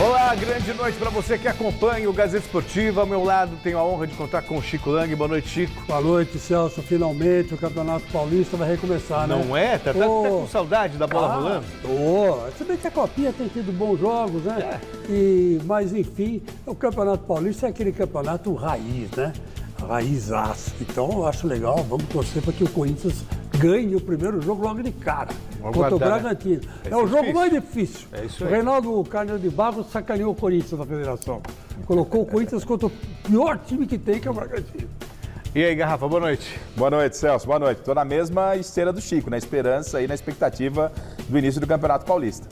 Olá, grande noite para você que acompanha o Gazeta Esportiva. Ao meu lado tenho a honra de contar com o Chico Lang. Boa noite, Chico. Boa noite, Celso. Finalmente o Campeonato Paulista vai recomeçar, né? Não é? Tá com saudade da bola rolando? Se bem que a Copinha tem tido bons jogos, né? Mas, enfim, o Campeonato Paulista é aquele campeonato raiz, né? Raizaço. Então, eu acho legal. Vamos torcer para que o Corinthians ganhe o primeiro jogo logo de cara. Contra o Bragantino. É o jogo mais difícil. É isso aí. O Reinaldo Carneiro de Barros sacaneou o Corinthians na federação. Colocou o Corinthians contra o pior time que tem, que é o Bragantino. E aí, Garrafa, boa noite. Boa noite, Celso. Boa noite. Estou na mesma esteira do Chico, na esperança e na expectativa do início do Campeonato Paulista.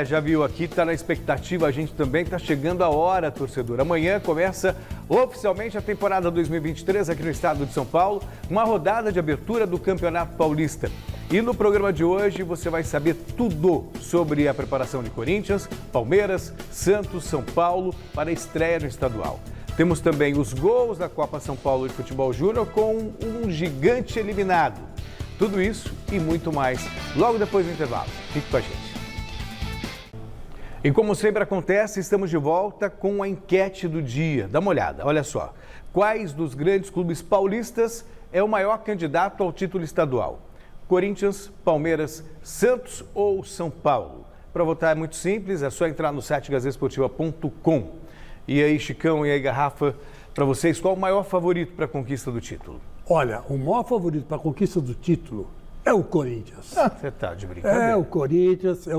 Já viu aqui, está na expectativa, a gente também está chegando a hora, torcedor. Amanhã começa oficialmente a temporada 2023 aqui no estado de São Paulo, uma rodada de abertura do Campeonato Paulista. E no programa de hoje você vai saber tudo sobre a preparação de Corinthians, Palmeiras, Santos, São Paulo para a estreia no estadual. Temos também os gols da Copa São Paulo de Futebol Júnior com um gigante eliminado. Tudo isso e muito mais logo depois do intervalo. Fique com a gente. E como sempre acontece, estamos de volta com a enquete do dia. Dá uma olhada, olha só. Quais dos grandes clubes paulistas é o maior candidato ao título estadual? Corinthians, Palmeiras, Santos ou São Paulo? Para votar é muito simples, é só entrar no site gazetesportiva.com. E aí, Chicão, e aí, Garrafa, para vocês, qual o maior favorito para a conquista do título? Olha, o maior favorito para a conquista do título é o Corinthians. Você tá de brincadeira. É o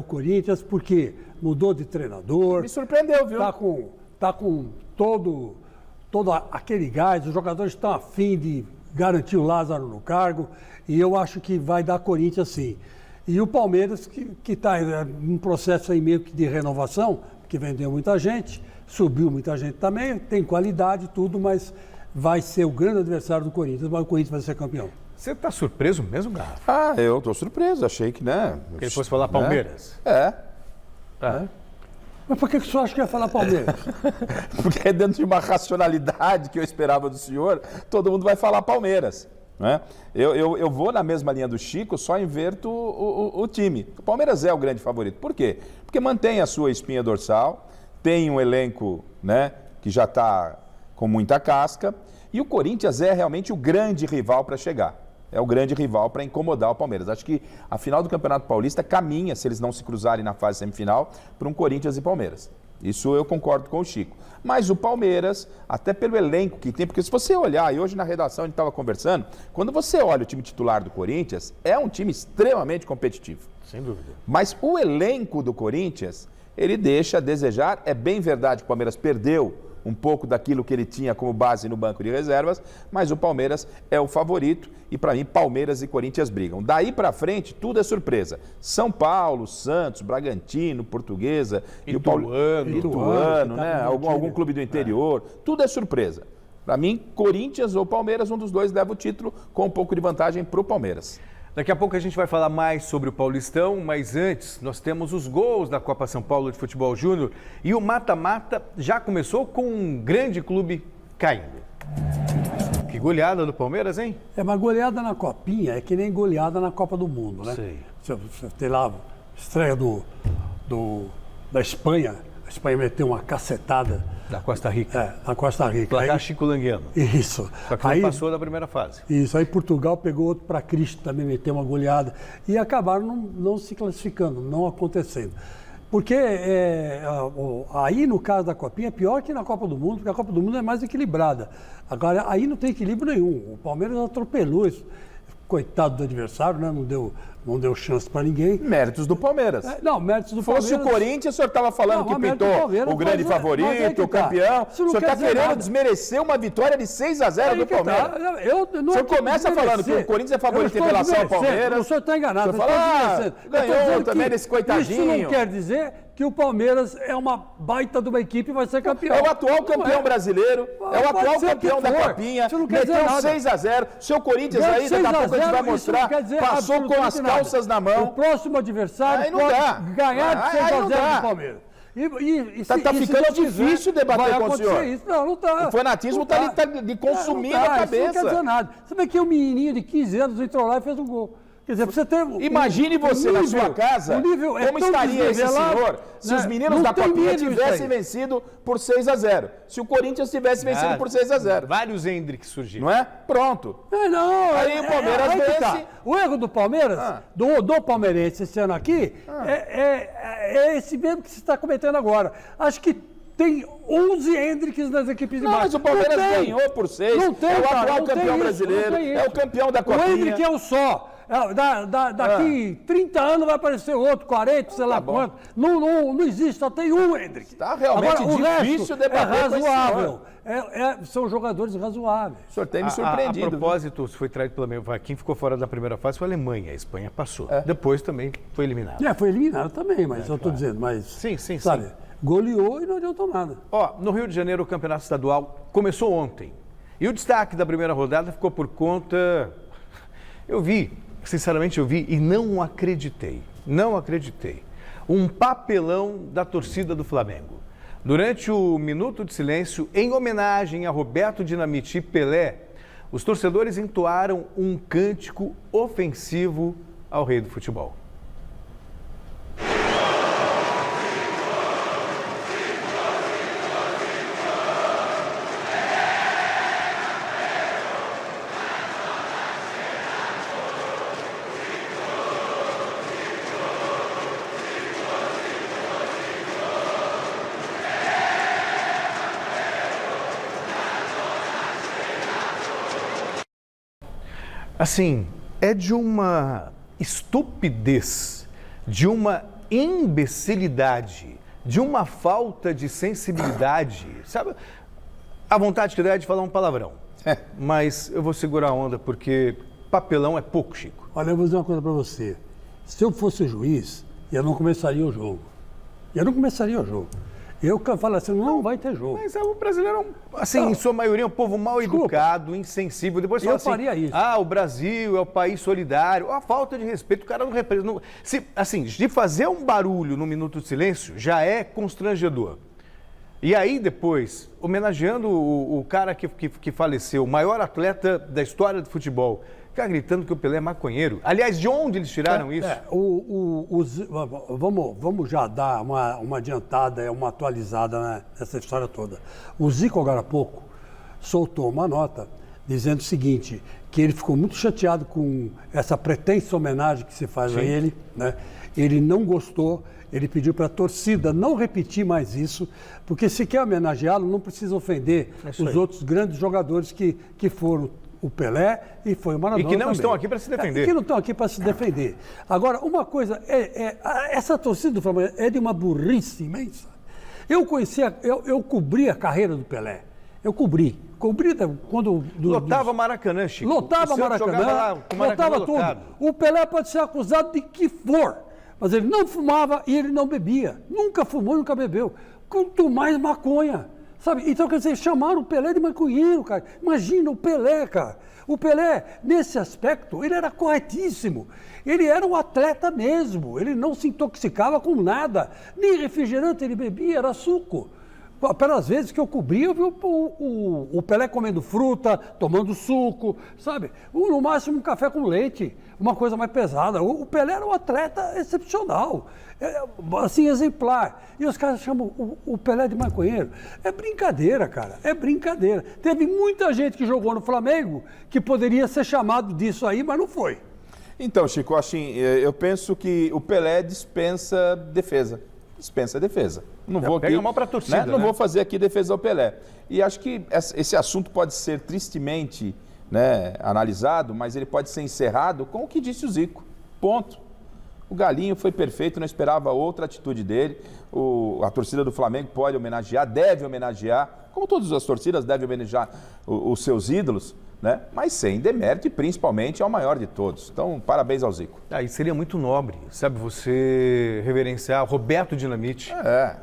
Corinthians, porque mudou de treinador. Me surpreendeu, viu? Tá com todo aquele gás, os jogadores estão a fim de garantir o Lázaro no cargo, e eu acho que vai dar Corinthians sim. E o Palmeiras, que está em um processo aí meio que de renovação, que vendeu muita gente, subiu muita gente também, tem qualidade e tudo, mas vai ser o grande adversário do Corinthians, mas o Corinthians vai ser campeão. Você está surpreso mesmo, Garrafa? Eu tô surpreso, achei que, né? Que ele fosse falar Palmeiras. Mas por que o senhor acha que ia falar Palmeiras? Porque dentro de uma racionalidade que eu esperava do senhor, todo mundo vai falar Palmeiras. Né? Eu vou na mesma linha do Chico, só inverto o time. O Palmeiras é o grande favorito. Por quê? Porque mantém a sua espinha dorsal, tem um elenco, né, que já está com muita casca, e o Corinthians é realmente o grande rival para chegar. É o grande rival para incomodar o Palmeiras. Acho que a final do Campeonato Paulista caminha, se eles não se cruzarem na fase semifinal, para um Corinthians e Palmeiras. Isso eu concordo com o Chico. Mas o Palmeiras, até pelo elenco que tem, porque se você olhar, e hoje na redação a gente estava conversando, quando você olha o time titular do Corinthians, é um time extremamente competitivo. Sem dúvida. Mas o elenco do Corinthians, ele deixa a desejar. É bem verdade que o Palmeiras perdeu um pouco daquilo que ele tinha como base no banco de reservas, mas o Palmeiras é o favorito e, para mim, Palmeiras e Corinthians brigam. Daí para frente, tudo é surpresa. São Paulo, Santos, Bragantino, Portuguesa, Ituano, né? Algum clube do interior, tudo é surpresa. Para mim, Corinthians ou Palmeiras, um dos dois leva o título com um pouco de vantagem para o Palmeiras. Daqui a pouco a gente vai falar mais sobre o Paulistão, mas antes nós temos os gols da Copa São Paulo de Futebol Júnior e o mata-mata já começou com um grande clube caindo. Que goleada do Palmeiras, hein? Mas goleada na Copinha é que nem goleada na Copa do Mundo, né? Sei. Você tem lá a estreia da Espanha, a Espanha meteu uma cacetada. Da Costa Rica. Na Costa Rica. Placar Chico Languiano. Isso. Só que não passou da primeira fase. Isso, aí Portugal pegou outro para Cristo também, meteu uma goleada. E acabaram não se classificando, não acontecendo. Porque aí no caso da Copinha é pior que na Copa do Mundo, porque a Copa do Mundo é mais equilibrada. Agora, aí não tem equilíbrio nenhum. O Palmeiras atropelou isso. Coitado do adversário, né? Não deu chance para ninguém. Méritos do Palmeiras. Méritos do Palmeiras. Se fosse o Corinthians, o senhor estava falando que pintou o grande favorito, o campeão. O senhor está querendo desmerecer uma vitória de 6-0 do Palmeiras. O senhor começa falando que o Corinthians é favorito em relação ao Palmeiras. O senhor está enganado. O senhor fala, ganhou também desse coitadinho. Isso não quer dizer que o Palmeiras é uma baita de uma equipe e vai ser campeão. É o atual campeão brasileiro, é o atual campeão da Copinha, meteu 6-0. Seu Corinthians aí, daqui a pouco a gente vai mostrar, passou com as calças na mão. O próximo adversário pode ganhar de 6-0 do Palmeiras. Está ficando difícil debater com o senhor. Isso. Não está. O fanatismo está de consumir a cabeça. Isso não quer dizer nada. Você vê que um menininho de 15 anos entrou lá e fez um gol. Quer dizer, pra você ter... Imagine você na sua casa, o nível é como tão estaria esse desnivelado, senhor se né? os meninos Não da tem Copinha nível tivessem isso aí. vencido por 6-0. Se o Corinthians tivesse vencido por 6-0. Vários Hendricks surgiram. Não é? Pronto. Não, Aí o Palmeiras aí que vence. tá. O erro do Palmeiras, do palmeirense esse ano aqui, é esse mesmo que você está cometendo agora. Acho que tem 11 Hendricks nas equipes de Não, baixo. mas o Palmeiras Não tem. ganhou por 6. Não tem, é o cara, atual não tem campeão isso, brasileiro. não tem É o isso. campeão da O Copinha. Hendrick é um só. Daqui 30 anos vai aparecer outro, 40, sei lá bom. quanto. Não existe, só tem um Hendrick. Tá realmente Agora, o difícil resto debater com esse razoável. São jogadores razoáveis. O senhor tem me A surpreendido. propósito, se foi traído pela Alemanha. Quem ficou fora da primeira fase foi a Alemanha. A Espanha passou. Depois também foi eliminado. Foi eliminado também, mas eu estou dizendo, mas. Sim, sabe, sim. goleou e não adiantou nada. No Rio de Janeiro, o campeonato estadual começou ontem. E o destaque da primeira rodada ficou por conta... Sinceramente eu vi e não acreditei. Não acreditei. Um papelão da torcida do Flamengo. Durante o minuto de silêncio, em homenagem a Roberto Dinamite e Pelé, os torcedores entoaram um cântico ofensivo ao rei do futebol. Assim, é de uma estupidez, de uma imbecilidade, de uma falta de sensibilidade, sabe? A vontade que dá é de falar um palavrão, mas eu vou segurar a onda porque papelão é pouco, Chico. Olha, eu vou dizer uma coisa para você. Se eu fosse juiz, eu não começaria o jogo. Eu falo assim, não vai ter jogo. Mas o brasileiro, assim, em sua maioria, é um povo mal educado, insensível. Depois fala assim, faria isso. o Brasil é o país solidário. A falta de respeito, o cara não representa. Assim, de fazer um barulho no minuto de silêncio já é constrangedor. E aí depois, homenageando o cara que faleceu, o maior atleta da história do futebol, ficar gritando que o Pelé é maconheiro. Aliás, de onde eles tiraram isso? Vamos já dar uma adiantada, uma atualizada nessa história toda. O Zico, agora há pouco, soltou uma nota dizendo o seguinte, que ele ficou muito chateado com essa pretensa homenagem que se faz a ele, né? Ele não gostou, ele pediu para a torcida não repetir mais isso, porque se quer homenageá-lo, não precisa ofender os outros grandes jogadores que foram o Pelé e foi o Maradona. E que não também. estão aqui para se defender. Que não estão aqui para se defender. Agora, uma coisa, essa torcida do Flamengo é de uma burrice imensa. Eu cobri a carreira do Pelé. Eu cobri quando... Lotava Maracanã, Chico. Lotava Maracanã, lotava tudo. O Pelé pode ser acusado de que for, mas ele não fumava e ele não bebia. Nunca fumou, nunca bebeu. Quanto mais maconha. Sabe? Então, quer dizer, chamaram o Pelé de maconheiro, cara. Imagina o Pelé, cara. O Pelé, nesse aspecto, ele era corretíssimo. Ele era um atleta mesmo. Ele não se intoxicava com nada. Nem refrigerante ele bebia, era suco. Pelas vezes que eu cobri, eu vi o Pelé comendo fruta, tomando suco, sabe? No máximo um café com leite, uma coisa mais pesada. O Pelé era um atleta excepcional, assim, exemplar. E os caras chamam o Pelé de maconheiro. É brincadeira, cara, é brincadeira. Teve muita gente que jogou no Flamengo que poderia ser chamado disso aí, mas não foi. Então, Chico, assim, eu penso que o Pelé dispensa defesa. Não vou pega aqui, mal para a torcida, Não né? vou fazer aqui defesa ao Pelé. E acho que esse assunto pode ser tristemente, né, analisado, mas ele pode ser encerrado com o que disse o Zico. Ponto. O Galinho foi perfeito, não esperava outra atitude dele. A torcida do Flamengo pode homenagear, deve homenagear, como todas as torcidas devem homenagear os seus ídolos, né? Mas sem demérito e principalmente ao maior de todos. Então, parabéns ao Zico. E seria muito nobre, sabe, você reverenciar o Roberto Dinamite.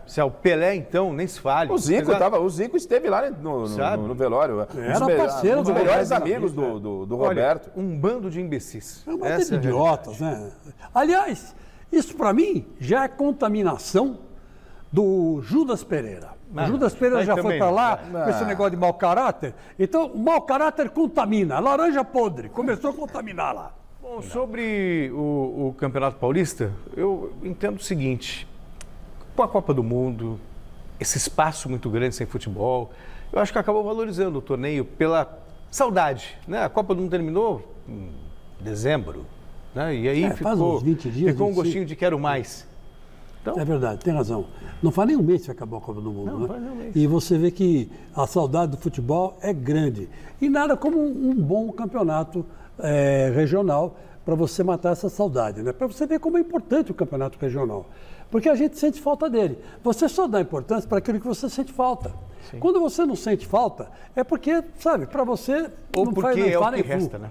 Se é o Pelé, então, nem se fale. O Zico esteve lá no velório. Era parceiro dos do melhores Roberto amigos Dinamite, do Olha, Roberto. um bando de imbecis. É uma de idiotas, né? Aliás, isso para mim já é contaminação do Judas Pereira. O Judas Pereira já foi para lá com esse negócio de mau caráter. Então, o mau caráter contamina. A laranja podre começou a contaminar lá. Bom, sobre o Campeonato Paulista, eu entendo o seguinte, com a Copa do Mundo, esse espaço muito grande sem futebol, eu acho que acabou valorizando o torneio pela saudade, né? A Copa do Mundo terminou em dezembro, né? E aí faz uns 20 dias, ficou um 25. gostinho de quero mais. Então, É verdade, tem razão. Não faz nem um mês que acabou a Copa do Mundo, Não, né? faz nem um mês. E você vê que a saudade do futebol é grande. E nada como um bom campeonato regional para você matar essa saudade, né? Para você ver como é importante o campeonato regional. Porque a gente sente falta dele. Você só dá importância para aquilo que você sente falta. Sim. Quando você não sente falta, é porque, sabe, para você ou não porque faz é o que resta, né?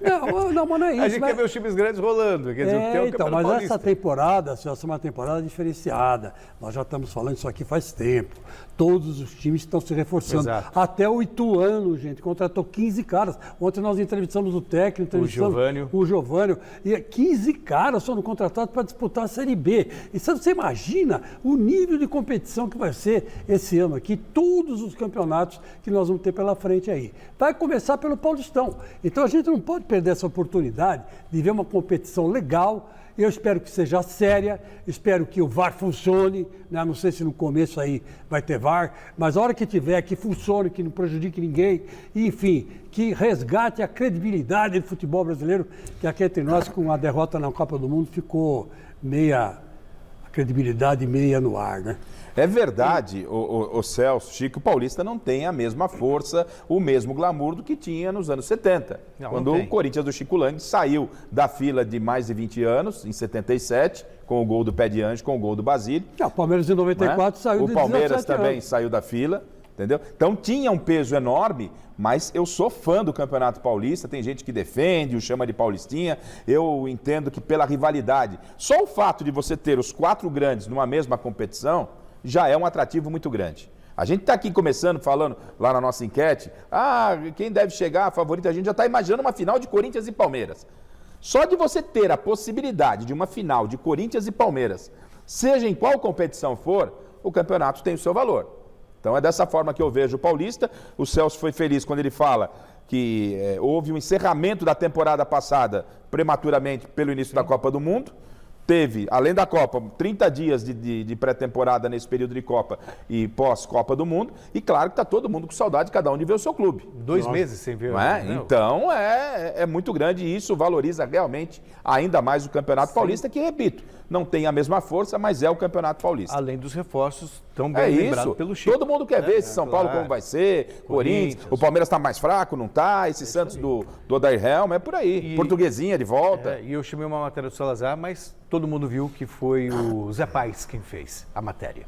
Não, mas não é isso. A gente quer ver os times grandes rolando, quer dizer, tem o então, Campeonato mas Paulista. essa temporada, essa é uma temporada diferenciada. Nós já estamos falando isso aqui faz tempo. Todos os times estão se reforçando. Exato. Até o Ituano, gente, contratou 15 caras. Ontem nós entrevistamos o técnico, o Giovânio. E 15 caras foram contratados para disputar a Série B. E você imagina o nível de competição que vai ser esse ano aqui, todos os campeonatos que nós vamos ter pela frente aí. Vai começar pelo Paulistão. Então a gente não pode perder essa oportunidade de ver uma competição legal. Eu espero que seja séria, espero que o VAR funcione, né? Não sei se no começo aí vai ter VAR, mas a hora que tiver, que funcione, que não prejudique ninguém, e, enfim, que resgate a credibilidade do futebol brasileiro, que aqui entre nós, com a derrota na Copa do Mundo, ficou a credibilidade meia no ar, né? É verdade, o Celso, Chico, o Paulista não tem a mesma força, o mesmo glamour do que tinha nos anos 70. Quando o Corinthians do Chico Lang saiu da fila de mais de 20 anos, em 77, com o gol do Pé de Anjo, com o gol do Basílio. O Palmeiras em 94 saiu de 17 O Palmeiras também anos. saiu da fila, entendeu? Então tinha um peso enorme, mas eu sou fã do Campeonato Paulista, tem gente que defende, o chama de Paulistinha, eu entendo que pela rivalidade, só o fato de você ter os 4 grandes numa mesma competição, já é um atrativo muito grande. A gente está aqui começando, falando lá na nossa enquete, quem deve chegar, favorito, a gente já está imaginando uma final de Corinthians e Palmeiras. Só de você ter a possibilidade de uma final de Corinthians e Palmeiras, seja em qual competição for, o campeonato tem o seu valor. Então é dessa forma que eu vejo o Paulista. O Celso foi feliz quando ele fala que houve um encerramento da temporada passada prematuramente pelo início da Copa do Mundo. Teve, além da Copa, 30 dias de pré-temporada nesse período de Copa e pós-Copa do Mundo. E claro que está todo mundo com saudade, cada um de ver o seu clube. 2 meses sem ver. Não é? Então é muito grande e isso valoriza realmente ainda mais o Campeonato Paulista, que, repito, não tem a mesma força, mas é o Campeonato Paulista. Além dos reforços tão bem lembrados pelo Chico. Todo mundo quer ver esse São Paulo como vai ser, Corinthians, o Palmeiras está mais fraco, não está, esse Santos do Odair Helma, é por aí. Portuguesinha de volta. E eu chamei uma matéria do Salazar, mas todo mundo viu que foi o Zé Pais quem fez a matéria.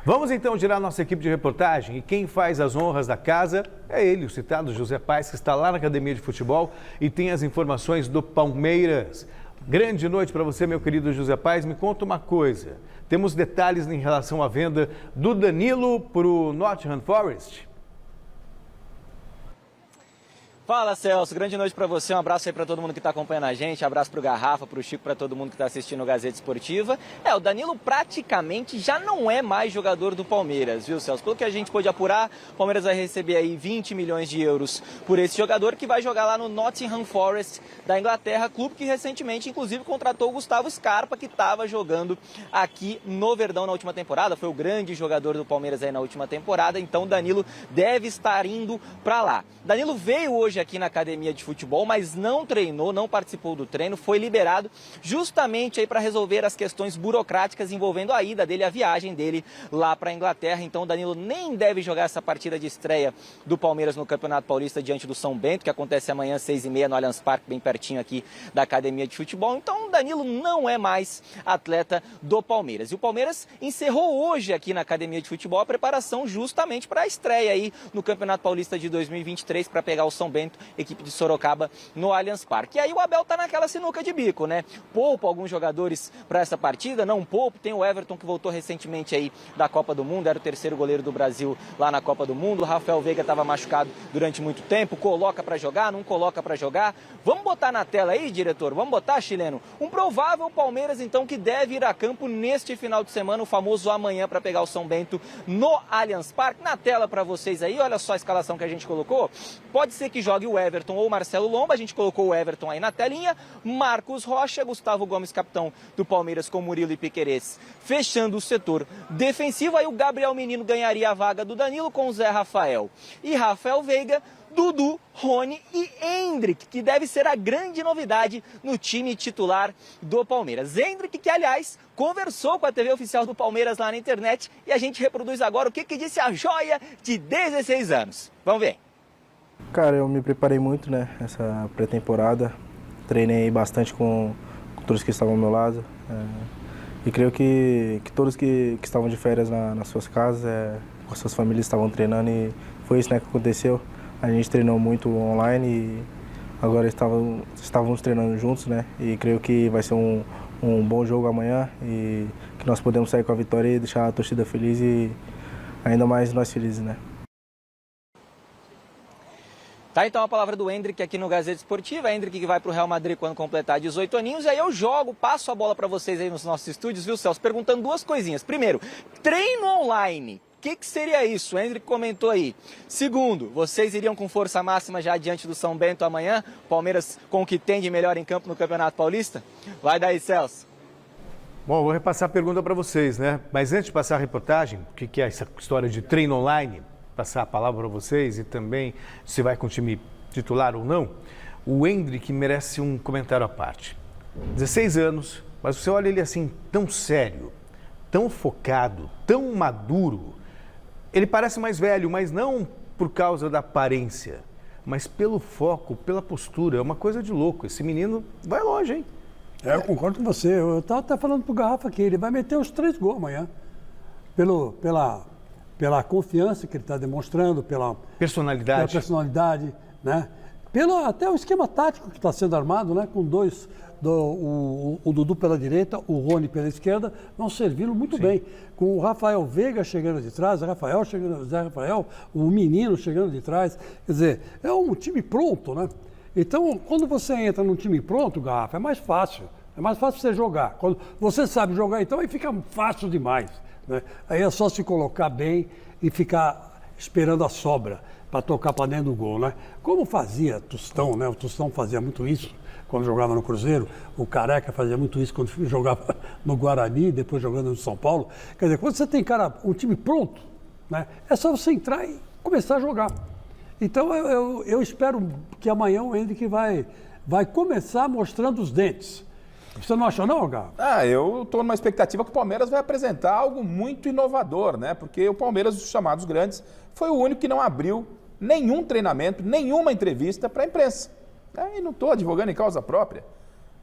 Vamos então girar nossa equipe de reportagem e quem faz as honras da casa é ele, o citado José Pais, que está lá na Academia de Futebol e tem as informações do Palmeiras. Grande noite para você, meu querido José Pais. Me conta uma coisa, temos detalhes em relação à venda do Danilo para o Nottingham Forest? Fala, Celso, grande noite para você, um abraço aí para todo mundo que está acompanhando a gente, abraço para o Garrafa, para o Chico, para todo mundo que está assistindo o Gazeta Esportiva. O Danilo praticamente já não é mais jogador do Palmeiras, viu, Celso? Pelo que a gente pôde apurar, o Palmeiras vai receber aí 20 milhões de euros por esse jogador que vai jogar lá no Nottingham Forest da Inglaterra, clube que recentemente, inclusive, contratou o Gustavo Scarpa, que estava jogando aqui no Verdão na última temporada, foi o grande jogador do Palmeiras aí na última temporada, então o Danilo deve estar indo para lá. Danilo veio hoje aqui na Academia de Futebol, mas não treinou, não participou do treino, foi liberado justamente aí para resolver as questões burocráticas envolvendo a ida dele, a viagem dele lá para a Inglaterra. Então o Danilo nem deve jogar essa partida de estreia do Palmeiras no Campeonato Paulista diante do São Bento, que acontece amanhã às 6h30 no Allianz Parque, bem pertinho aqui da Academia de Futebol. Então o Danilo não é mais atleta do Palmeiras. E o Palmeiras encerrou hoje aqui na Academia de Futebol a preparação justamente para a estreia aí no Campeonato Paulista de 2023 para pegar o São Bento, equipe de Sorocaba, no Allianz Parque. E aí o Abel tá naquela sinuca de bico, né? Poupa alguns jogadores para essa partida, não poupa. Tem o Everton que voltou recentemente aí da Copa do Mundo, era o terceiro goleiro do Brasil lá na Copa do Mundo. O Rafael Veiga estava machucado durante muito tempo, coloca para jogar, não coloca para jogar. Vamos botar na tela aí, diretor? Vamos botar, chileno? Um provável Palmeiras, então, que deve ir a campo neste final de semana, o famoso amanhã, para pegar o São Bento no Allianz Parque. Na tela para vocês aí, olha só a escalação que a gente colocou. Pode ser que jogue jogue o Everton ou o Marcelo Lomba. A gente colocou o Everton aí na telinha. Marcos Rocha, Gustavo Gomes, capitão do Palmeiras, com Murilo e Piquerez, fechando o setor defensivo. Aí o Gabriel Menino ganharia a vaga do Danilo com o Zé Rafael e Rafael Veiga, Dudu, Rony e Endrick, que deve ser a grande novidade no time titular do Palmeiras. Endrick, que aliás conversou com a TV oficial do Palmeiras lá na internet, e a gente reproduz agora o que disse a joia de 16 anos. Vamos ver. Cara, eu me preparei muito, né, essa pré-temporada. Treinei bastante com todos que estavam ao meu lado. E creio que todos que estavam de férias nas suas casas, com suas famílias, estavam treinando, e foi isso, né, que aconteceu. A gente treinou muito online e agora estávamos treinando juntos, né? E creio que vai ser um bom jogo amanhã e que nós podemos sair com a vitória e deixar a torcida feliz e ainda mais nós felizes, né? Tá, então a palavra do Endrick aqui no Gazeta Esportiva. Endrick que vai para o Real Madrid quando completar 18 aninhos. E aí eu passo a bola para vocês aí nos nossos estúdios, viu, Celso? Perguntando duas coisinhas. Primeiro, treino online. O que seria isso? O Endrick comentou aí. Segundo, vocês iriam com força máxima já diante do São Bento amanhã? Palmeiras com o que tem de melhor em campo no Campeonato Paulista? Vai daí, Celso. Bom, vou repassar a pergunta para vocês, né? Mas antes de passar a reportagem, o que é essa história de treino online? Passar a palavra para vocês e também se vai com o time titular ou não. O Endrick merece um comentário à parte. 16 anos, mas você olha ele assim, tão sério, tão focado, tão maduro. Ele parece mais velho, mas não por causa da aparência, mas pelo foco, pela postura. É uma coisa de louco. Esse menino vai longe, hein? Eu concordo com você. Eu estava até falando pro Garrafa aqui, ele vai meter os 3 gols amanhã. Pela confiança que ele está demonstrando, pela personalidade, né? Até o esquema tático que está sendo armado, né? Com o Dudu pela direita, o Rony pela esquerda, vão servindo muito bem. Com o Rafael Veiga chegando de trás, o Zé Rafael, o menino chegando de trás. Quer dizer, é um time pronto, né? Então, quando você entra num time pronto, Garrafa, é mais fácil. É mais fácil você jogar. Quando você sabe jogar, então, aí fica fácil demais, né? Aí é só se colocar bem e ficar esperando a sobra para tocar para dentro do gol, né? Como fazia Tostão, né? O Tostão fazia muito isso quando jogava no Cruzeiro, o Careca fazia muito isso quando jogava no Guarani, depois jogando no São Paulo. Quer dizer, quando você tem um time pronto, né? É só você entrar e começar a jogar. Então eu espero que amanhã o Endrick vai começar mostrando os dentes. Você não acha não, Gabo? Eu estou numa expectativa que o Palmeiras vai apresentar algo muito inovador, né? Porque o Palmeiras, os chamados grandes, foi o único que não abriu nenhum treinamento, nenhuma entrevista para a imprensa. E não estou advogando em causa própria.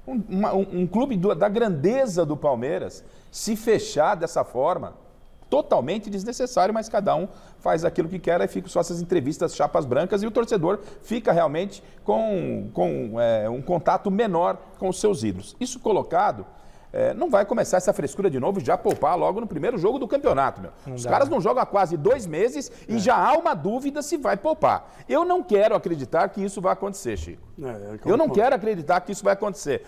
Um clube da grandeza do Palmeiras se fechar dessa forma, totalmente desnecessário, mas cada um faz aquilo que quer e fica só essas entrevistas chapas brancas e o torcedor fica realmente com um contato menor com os seus ídolos. Isso colocado, não vai começar essa frescura de novo e já poupar logo no primeiro jogo do campeonato, meu. Os caras não jogam há quase 2 meses e já há uma dúvida se vai poupar. Eu não quero acreditar que isso vai acontecer, Chico. Eu não quero acreditar que isso vai acontecer.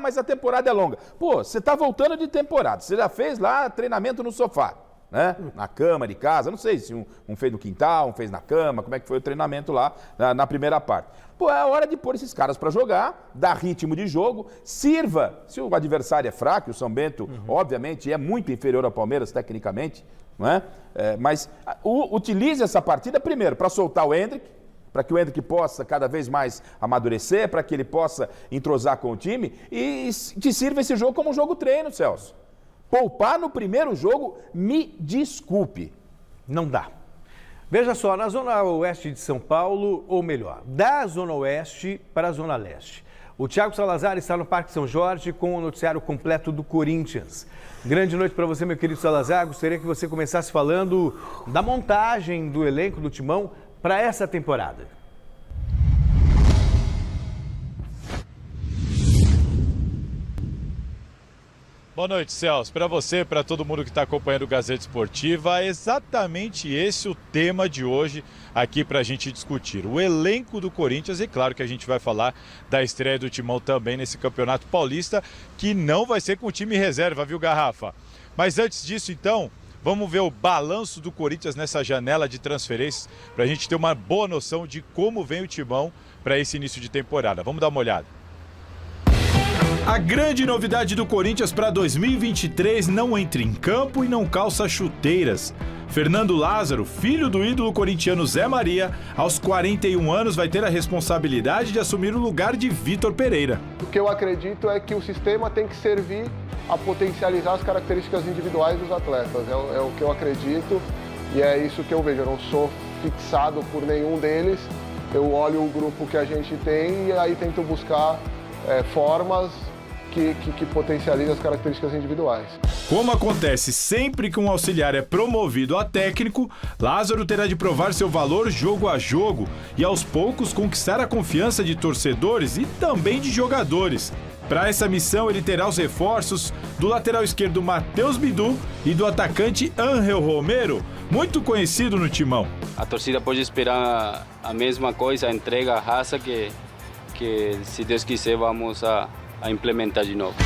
Mas a temporada é longa. Pô, você está voltando de temporada, você já fez lá treinamento no sofá, né? Na cama de casa, não sei se um fez no quintal, um fez na cama, como é que foi o treinamento lá na primeira parte. Pô, é a hora de pôr esses caras para jogar, dar ritmo de jogo, sirva, se o adversário é fraco, o São Bento, obviamente, é muito inferior ao Palmeiras tecnicamente, não é? Mas utilize essa partida primeiro para soltar o Endrick, para que o Endrick possa cada vez mais amadurecer, para que ele possa entrosar com o time e te sirva esse jogo como um jogo treino, Celso. Poupar no primeiro jogo, me desculpe. Não dá. Veja só, na zona oeste de São Paulo, ou melhor, da zona oeste para a zona leste. O Thiago Salazar está no Parque São Jorge com o noticiário completo do Corinthians. Grande noite para você, meu querido Salazar. Gostaria que você começasse falando da montagem do elenco do Timão para essa temporada. Boa noite, Celso. Para você, para todo mundo que está acompanhando o Gazeta Esportiva, é exatamente esse o tema de hoje aqui para a gente discutir. O elenco do Corinthians, e claro que a gente vai falar da estreia do Timão também nesse Campeonato Paulista, que não vai ser com o time reserva, viu, Garrafa? Mas antes disso, então, Vamos ver o balanço do Corinthians nessa janela de transferências para a gente ter uma boa noção de como vem o Timão para esse início de temporada. Vamos dar uma olhada. A grande novidade do Corinthians para 2023 não entra em campo e não calça chuteiras. Fernando Lázaro, filho do ídolo corintiano Zé Maria, aos 41 anos vai ter a responsabilidade de assumir o lugar de Vitor Pereira. O que eu acredito é que o sistema tem que servir a potencializar as características individuais dos atletas. É o que eu acredito e é isso que eu vejo. Eu não sou fixado por nenhum deles. Eu olho o grupo que a gente tem e aí tento buscar formas que potencializam as características individuais. Como acontece sempre que um auxiliar é promovido a técnico, Lázaro terá de provar seu valor jogo a jogo e aos poucos conquistar a confiança de torcedores e também de jogadores. Para essa missão, ele terá os reforços do lateral esquerdo Matheus Bidu e do atacante Ángel Romero, muito conhecido no Timão. A torcida pode esperar a mesma coisa, a entrega, a raça que se Deus quiser, vamos a implementar de novo.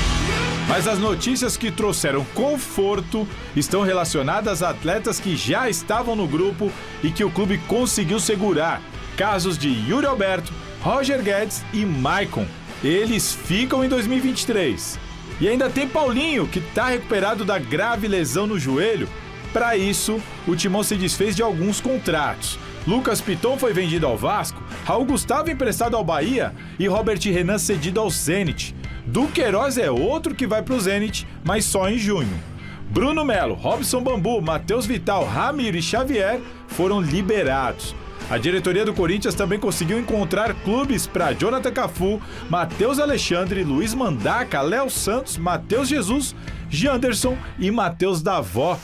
Mas as notícias que trouxeram conforto estão relacionadas a atletas que já estavam no grupo e que o clube conseguiu segurar. Casos de Yuri Alberto, Roger Guedes e Maicon. Eles ficam em 2023. E ainda tem Paulinho, que está recuperado da grave lesão no joelho. Para isso, o Timão se desfez de alguns contratos. Lucas Piton foi vendido ao Vasco, Raul Gustavo emprestado ao Bahia e Robert Renan cedido ao Zenit. Duqueiroz é outro que vai para o Zenit, mas só em junho. Bruno Melo, Robson Bambu, Matheus Vital, Ramiro e Xavier foram liberados. A diretoria do Corinthians também conseguiu encontrar clubes para Jonathan Cafu, Matheus Alexandre, Luiz Mandaca, Léo Santos, Matheus Jesus, Janderson e Matheus Davó.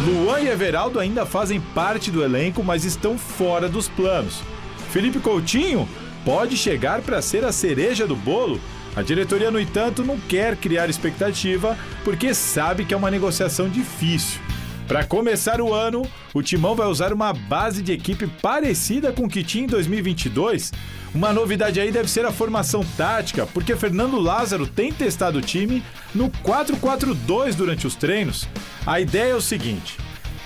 Luan e Everaldo ainda fazem parte do elenco, mas estão fora dos planos. Felipe Coutinho pode chegar para ser a cereja do bolo. A diretoria, no entanto, não quer criar expectativa porque sabe que é uma negociação difícil. Para começar o ano, o Timão vai usar uma base de equipe parecida com o que tinha em 2022. Uma novidade aí deve ser a formação tática, porque Fernando Lázaro tem testado o time no 4-4-2 durante os treinos. A ideia é o seguinte: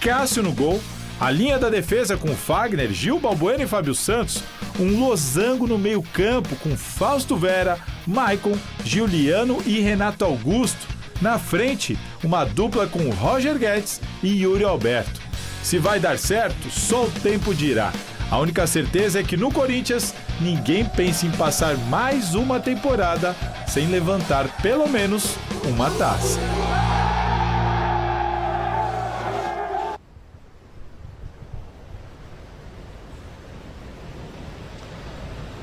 Cássio no gol, a linha da defesa com Fagner, Gil Balbuena e Fábio Santos, um losango no meio-campo com Fausto Vera, Maicon, Giuliano e Renato Augusto. Na frente, uma dupla com Roger Guedes e Yuri Alberto. Se vai dar certo, só o tempo dirá. A única certeza é que no Corinthians, ninguém pensa em passar mais uma temporada sem levantar pelo menos uma taça.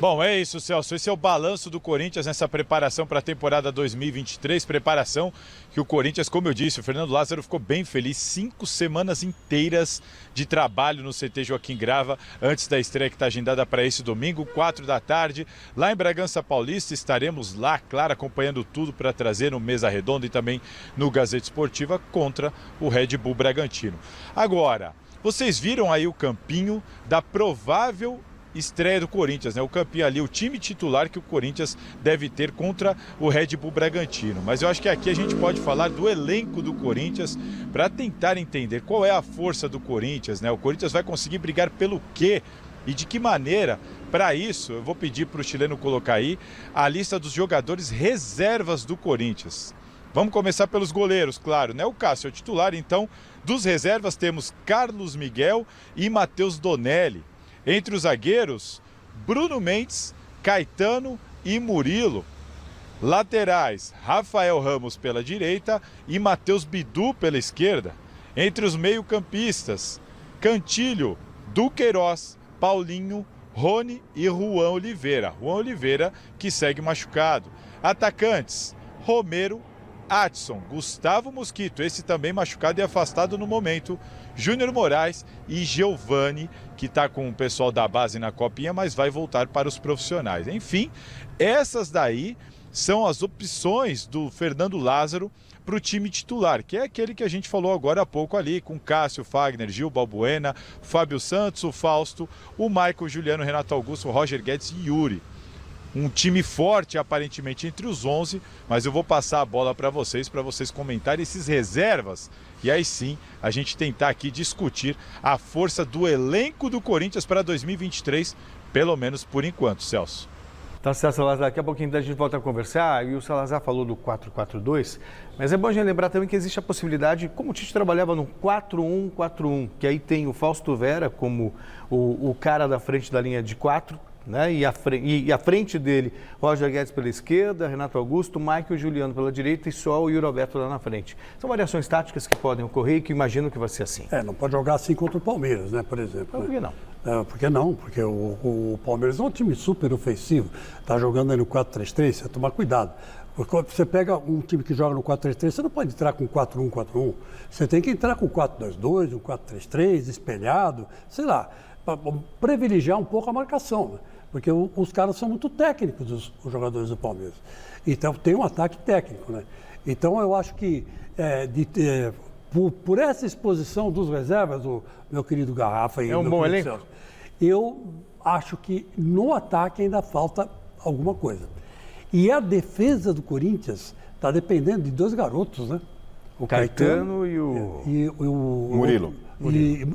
Bom, é isso, Celso. Esse é o balanço do Corinthians nessa preparação para a temporada 2023. Preparação que o Corinthians, como eu disse, o Fernando Lázaro ficou bem feliz. 5 semanas inteiras de trabalho no CT Joaquim Grava, antes da estreia que está agendada para esse domingo, 4 da tarde. Lá em Bragança Paulista, estaremos lá, claro, acompanhando tudo para trazer no Mesa Redonda e também no Gazeta Esportiva contra o Red Bull Bragantino. Agora, vocês viram aí o campinho da provável estreia do Corinthians, né? O campinho ali, o time titular que o Corinthians deve ter contra o Red Bull Bragantino. Mas eu acho que aqui a gente pode falar do elenco do Corinthians para tentar entender qual é a força do Corinthians, né? O Corinthians vai conseguir brigar pelo quê e de que maneira? Para isso, eu vou pedir para o chileno colocar aí a lista dos jogadores reservas do Corinthians. Vamos começar pelos goleiros, claro, né? O Cássio é o titular, então, dos reservas temos Carlos Miguel e Matheus Donelli. Entre os zagueiros, Bruno Mendes, Caetano e Murilo. Laterais, Rafael Ramos pela direita e Matheus Bidu pela esquerda. Entre os meio-campistas, Cantilho, Duqueiroz, Paulinho, Rony e Juan Oliveira. Juan Oliveira que segue machucado. Atacantes, Romero, Adson, Gustavo Mosquito, esse também machucado e afastado no momento, Júnior Moraes e Giovani, que está com o pessoal da base na copinha, mas vai voltar para os profissionais. Enfim, essas daí são as opções do Fernando Lázaro para o time titular, que é aquele que a gente falou agora há pouco ali, com Cássio, Fagner, Gil Balbuena, Fábio Santos, o Fausto, o Maicon, Juliano, Renato Augusto, Roger Guedes e Yuri. um time forte aparentemente entre os 11, mas eu vou passar a bola para vocês comentarem esses reservas e aí sim a gente tentar aqui discutir a força do elenco do Corinthians para 2023, pelo menos por enquanto, Celso. Tá certo, Salazar. Daqui a pouquinho a gente volta a conversar e o Salazar falou do 4-4-2, mas é bom a gente lembrar também que existe a possibilidade, como o Tite trabalhava no 4-1-4-1, que aí tem o Fausto Vera como o cara da frente da linha de 4, né? E à frente dele, Roger Guedes pela esquerda, Renato Augusto, Michael Juliano pela direita e só o Yuri Alberto lá na frente. São variações táticas que podem ocorrer e que imagino que vai ser assim. Não pode jogar assim contra o Palmeiras, né, por exemplo. Por que não? Por que não? Porque o Palmeiras é um time super ofensivo. Está jogando aí no 4-3-3, você tomar cuidado. Porque você pega um time que joga no 4-3-3, você não pode entrar com 4-1-4-1. Você tem que entrar com 4-2-2, um 4-3-3, espelhado, sei lá, para privilegiar um pouco a marcação, né? Porque os caras são muito técnicos, os jogadores do Palmeiras. Então, tem um ataque técnico, né? Então, eu acho que por essa exposição dos reservas, o meu querido Garrafa e é um bom elenco. Celso, eu acho que no ataque ainda falta alguma coisa. E a defesa do Corinthians está dependendo de dois garotos, né? O Caetano e o Murilo.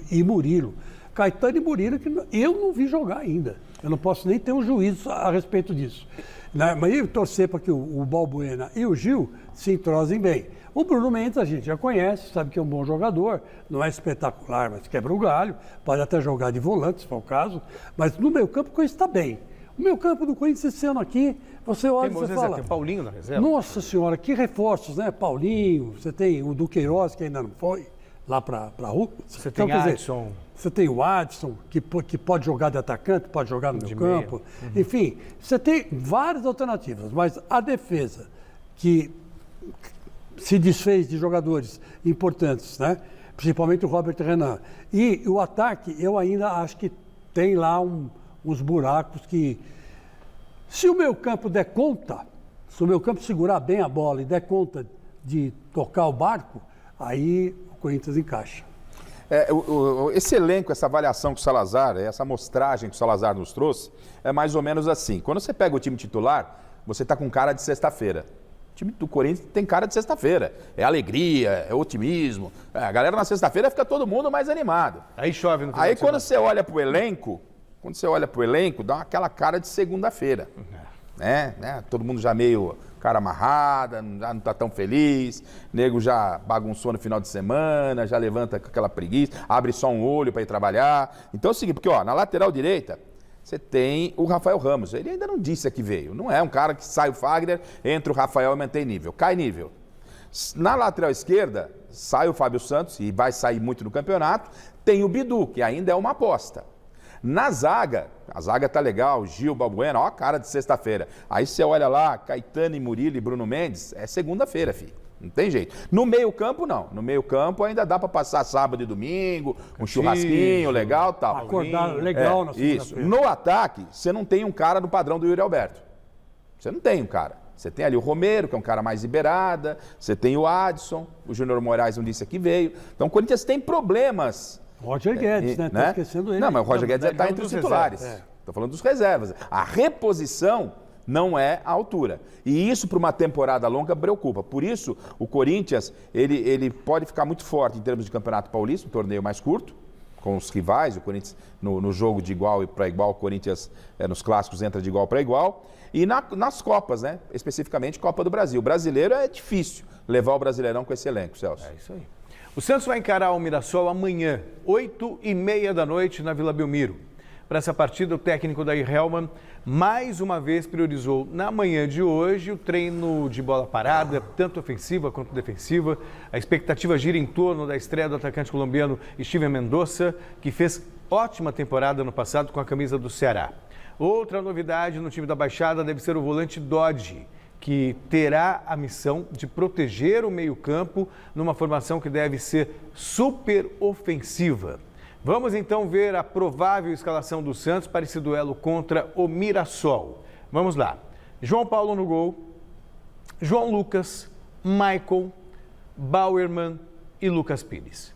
E Murilo. Caetano e Murilo, que eu não vi jogar ainda. Eu não posso nem ter um juízo a respeito disso. Mas eu torcer para que o Balbuena e o Gil se entrosem bem. O Bruno Mendes a gente já conhece, sabe que é um bom jogador, não é espetacular, mas quebra o galho, pode até jogar de volante, se for o caso, mas no meio campo o Corinthians está bem. O meio campo do Corinthians esse ano aqui, você olha e você fala... Tem Paulinho na reserva. Nossa Senhora, que reforços, né? Paulinho, você tem o Duqueiroz, que ainda não foi lá para a rua. Você tem Adson. Você tem o Adson, que pode jogar de atacante, pode jogar no meio campo. Enfim, você tem várias alternativas, mas a defesa, que se desfez de jogadores importantes, né? Principalmente o Robert Renan. E o ataque, eu ainda acho que tem lá uns buracos que, se o meio campo der conta, se o meio campo segurar bem a bola e der conta de tocar o barco, aí o Corinthians encaixa. Esse elenco, essa avaliação que o Salazar, essa amostragem que o Salazar nos trouxe, é mais ou menos assim. Quando você pega o time titular, você está com cara de sexta-feira. O time do Corinthians tem cara de sexta-feira. É alegria, é otimismo. A galera na sexta-feira fica todo mundo mais animado. Aí chove no final Aí de quando semana. você olha pro elenco, dá aquela cara de segunda-feira. Né? Todo mundo já meio cara amarrada, já não tá tão feliz, nego já bagunçou no final de semana, já levanta com aquela preguiça, abre só um olho para ir trabalhar. Então é o seguinte, porque na lateral direita, você tem o Rafael Ramos. Ele ainda não disse a que veio. Não é um cara que sai o Fagner, entra o Rafael e mantém nível. Cai nível. Na lateral esquerda, sai o Fábio Santos, e vai sair muito no campeonato. Tem o Bidu, que ainda é uma aposta. Na zaga, a zaga tá legal, Gil, Balbuena, ó a cara de sexta-feira. Aí você olha lá, Caetano e Murilo e Bruno Mendes, é segunda-feira, filho. Não tem jeito. No meio-campo, não. No meio-campo ainda dá para passar sábado e domingo, um churrasquinho legal e tal. Acordar legal na segunda-feira. Isso. No ataque, você não tem um cara no padrão do Yuri Alberto. Você não tem um cara. Você tem ali o Romero, que é um cara mais liberada. Você tem o Adson, o Júnior Moraes não disse que veio. Então o Corinthians tem problemas. Roger Guedes, né? Tá esquecendo ele. Não, mas o Roger Guedes está entre os titulares. Estou falando dos reservas. A reposição não é a altura. E isso, para uma temporada longa, preocupa. Por isso, o Corinthians, ele pode ficar muito forte em termos de Campeonato Paulista, um torneio mais curto, com os rivais. O Corinthians, no jogo de igual para igual, o Corinthians, nos clássicos, entra de igual para igual. E nas Copas, né? Especificamente Copa do Brasil. O brasileiro é difícil levar o Brasileirão com esse elenco, Celso. É isso aí. O Santos vai encarar o Mirassol amanhã, 8h30 da noite, na Vila Belmiro. Para essa partida, o técnico Dair Helman mais uma vez priorizou na manhã de hoje o treino de bola parada, tanto ofensiva quanto defensiva. A expectativa gira em torno da estreia do atacante colombiano Steven Mendoza, que fez ótima temporada no passado com a camisa do Ceará. Outra novidade no time da Baixada deve ser o volante Dodge, que terá a missão de proteger o meio-campo numa formação que deve ser super ofensiva. Vamos então ver a provável escalação do Santos para esse duelo contra o Mirassol. Vamos lá. João Paulo no gol, João Lucas, Michael, Bauerman e Lucas Pires.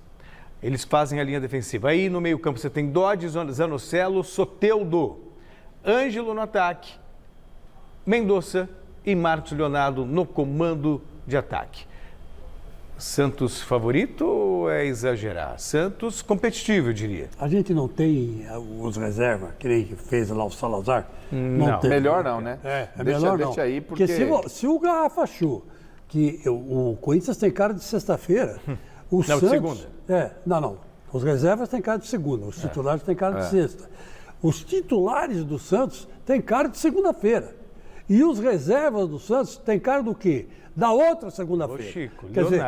Eles fazem a linha defensiva. Aí no meio-campo você tem Dodge, Zanocelo, Soteldo, Ângelo no ataque, Mendonça e Marcos Leonardo no comando de ataque. Santos favorito ou é exagerar? Santos competitivo, eu diria. A gente não tem os reservas, que nem fez lá o Salazar. Não. tem. Melhor não, né? Melhor não. Deixa aí, porque... se o Garrafa Chu, que o Corinthians tem cara de sexta-feira, o Não, Santos... de segunda. Não. Os reservas têm cara de segunda, os titulares têm cara de sexta. Os titulares do Santos têm cara de segunda-feira. E os reservas do Santos têm cara do quê? Da outra segunda-feira. Ô, Chico, Quer dizer,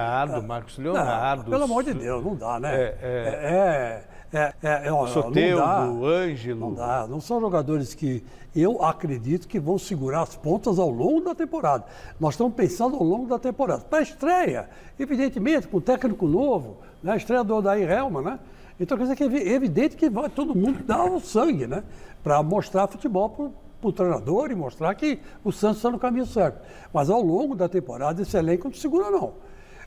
Marcos Leonardo. Não, pelo amor de Deus, não dá, né? Soteldo, Ângelo. Não dá, não são jogadores que eu acredito que vão segurar as pontas ao longo da temporada. Nós estamos pensando ao longo da temporada. Para a estreia, evidentemente, com técnico novo, né? A estreia do Odair Helman, né? Então, quer dizer que é evidente que vai todo mundo dar o sangue, né? Para mostrar futebol para o treinador e mostrar que o Santos está no caminho certo. Mas ao longo da temporada, esse elenco não segura, não.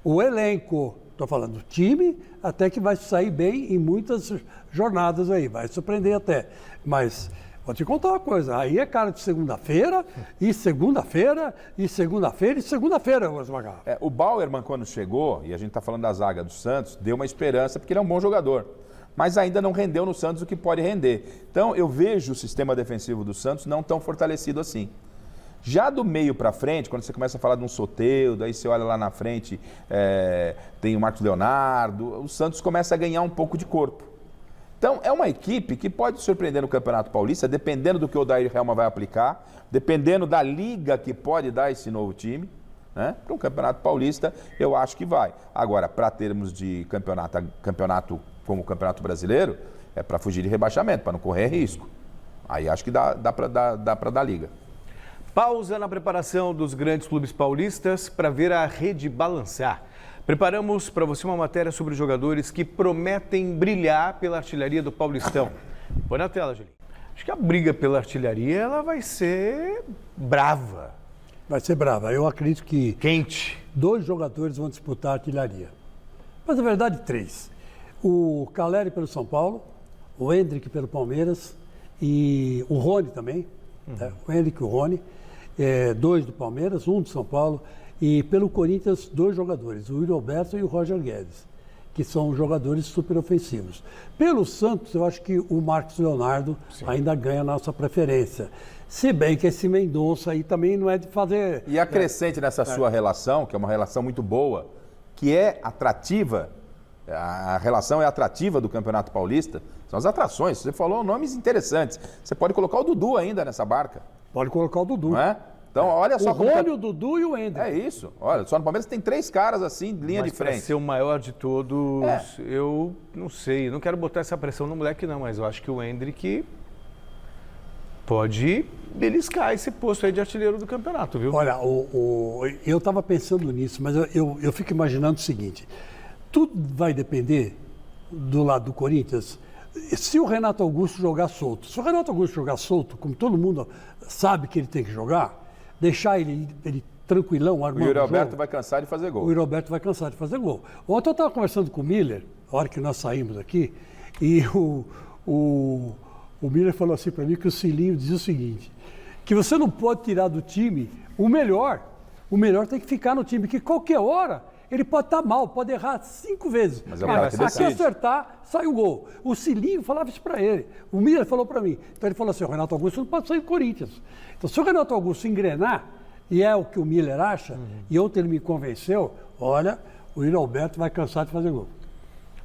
O elenco, estou falando do time, até que vai sair bem em muitas jornadas aí, vai surpreender até. Mas vou te contar uma coisa, aí é cara de segunda-feira, e segunda-feira, e segunda-feira, e segunda-feira eu vou esmagar. O Bauerman, quando chegou, e a gente está falando da zaga do Santos, deu uma esperança, porque ele é um bom jogador. Mas ainda não rendeu no Santos o que pode render. Então, eu vejo o sistema defensivo do Santos não tão fortalecido assim. Já do meio para frente, quando você começa a falar de um Soteldo, aí você olha lá na frente, tem o Marcos Leonardo, o Santos começa a ganhar um pouco de corpo. Então, é uma equipe que pode surpreender no Campeonato Paulista, dependendo do que o Odair Helman vai aplicar, dependendo da liga que pode dar esse novo time. Né? Para um Campeonato Paulista, eu acho que vai. Agora, para termos de campeonato como o Campeonato Brasileiro, é para fugir de rebaixamento, para não correr risco. Aí acho que dá para dar liga. Pausa na preparação dos grandes clubes paulistas para ver a rede balançar. Preparamos para você uma matéria sobre jogadores que prometem brilhar pela artilharia do Paulistão. Põe na tela, Julinho. Acho que a briga pela artilharia ela vai ser brava. Vai ser brava. Eu acredito que... Quente. 2 jogadores vão disputar a artilharia. Mas, na verdade, 3. O Caleri pelo São Paulo, o Hendrick pelo Palmeiras e o Rony também. O Hendrick e o Rony. 2 do Palmeiras, 1 do São Paulo. E pelo Corinthians, 2 jogadores, o Yuri Alberto e o Roger Guedes, que são jogadores super ofensivos. Pelo Santos, eu acho que o Marcos Leonardo ainda ganha a nossa preferência. Se bem que esse Mendonça aí também não é de fazer... E acrescente nessa sua relação, que é uma relação muito boa, que é atrativa, a relação é atrativa do Campeonato Paulista, são as atrações. Você falou nomes interessantes. Você pode colocar o Dudu ainda nessa barca. Pode colocar o Dudu. Não é? Então, olha só... O Rony, o Dudu e o Ender. É isso. Olha, só no Palmeiras tem 3 caras assim, linha de frente. Mas ser o maior de todos, eu não sei. Não quero botar essa pressão no moleque não, mas eu acho que o Hendrick pode beliscar esse posto aí de artilheiro do campeonato, viu? Olha, eu estava pensando nisso, mas eu fico imaginando o seguinte. Tudo vai depender do lado do Corinthians. Se o Renato Augusto jogar solto, como todo mundo sabe que ele tem que jogar, deixar ele tranquilão, armando o Yuri Alberto jogo, vai cansar de fazer gol. O Yuri Alberto vai cansar de fazer gol. Ontem eu estava conversando com o Miller, a hora que nós saímos aqui, e o Miller falou assim para mim que o Cilinho dizia o seguinte, que você não pode tirar do time o melhor tem que ficar no time, que qualquer hora ele pode estar mal, pode errar 5 vezes. Mas é o cara que decide. Acertar, sai o gol. O Cilinho falava isso para ele. O Miller falou para mim. Então ele falou assim, o Renato Augusto não pode sair do Corinthians. Então se o Renato Augusto engrenar, e é o que o Miller acha, e ontem ele me convenceu, olha, o Yuri Alberto vai cansar de fazer gol.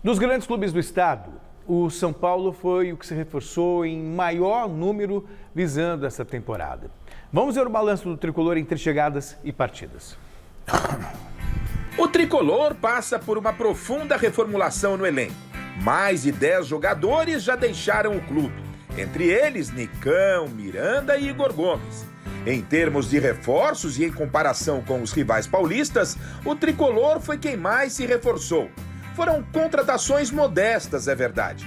Dos grandes clubes do estado, o São Paulo foi o que se reforçou em maior número visando essa temporada. Vamos ver o balanço do tricolor entre chegadas e partidas. O tricolor passa por uma profunda reformulação no elenco. Mais de 10 jogadores já deixaram o clube, entre eles Nicão, Miranda e Igor Gomes. Em termos de reforços e em comparação com os rivais paulistas, o tricolor foi quem mais se reforçou. Foram contratações modestas, é verdade.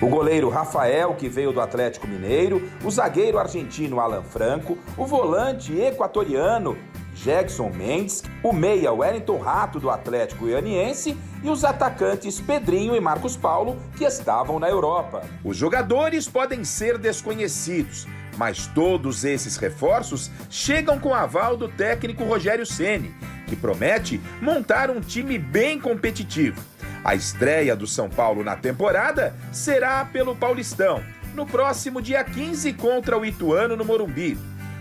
O goleiro Rafael, que veio do Atlético Mineiro, o zagueiro argentino Alan Franco, o volante equatoriano Jackson Mendes, o meia Wellington Rato do Atlético Goianiense e os atacantes Pedrinho e Marcos Paulo, que estavam na Europa. Os jogadores podem ser desconhecidos, Mas todos esses reforços chegam com aval do técnico Rogério Ceni, que promete montar um time bem competitivo. A estreia do São Paulo na temporada será pelo Paulistão, no próximo dia 15 contra o Ituano no Morumbi.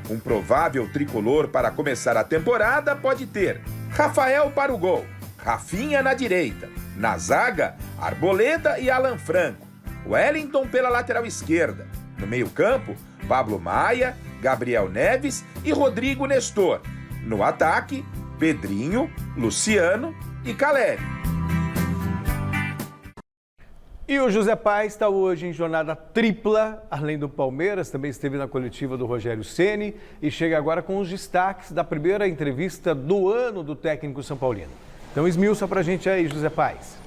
Um provável tricolor para começar a temporada pode ter Rafael para o gol, Rafinha na direita, na zaga, Arboleda e Alan Franco, Wellington pela lateral esquerda, no meio-campo, Pablo Maia, Gabriel Neves e Rodrigo Nestor, no ataque, Pedrinho, Luciano e Caleri. E o José Paz está hoje em jornada tripla, além do Palmeiras, também esteve na coletiva do Rogério Ceni e chega agora com os destaques da primeira entrevista do ano do técnico São Paulino. Então esmiuça pra gente aí, José Paz.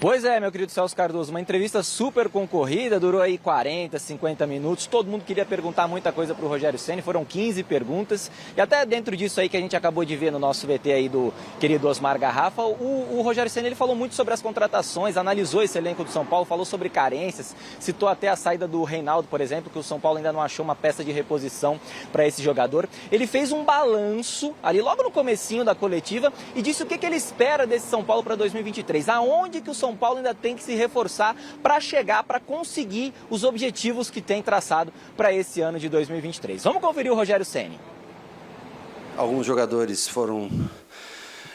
Pois é, meu querido Celso Cardoso, uma entrevista super concorrida, durou aí 40, 50 minutos, todo mundo queria perguntar muita coisa para o Rogério Ceni, foram 15 perguntas, e até dentro disso aí que a gente acabou de ver no nosso VT aí do querido Osmar Garrafa, o Rogério Ceni ele falou muito sobre as contratações, analisou esse elenco do São Paulo, falou sobre carências, citou até a saída do Reinaldo, por exemplo, que o São Paulo ainda não achou uma peça de reposição para esse jogador. Ele fez um balanço ali logo no comecinho da coletiva e disse o que ele espera desse São Paulo para 2023, aonde que o São Paulo ainda tem que se reforçar para chegar, para conseguir os objetivos que tem traçado para esse ano de 2023. Vamos conferir o Rogério Ceni. Alguns jogadores foram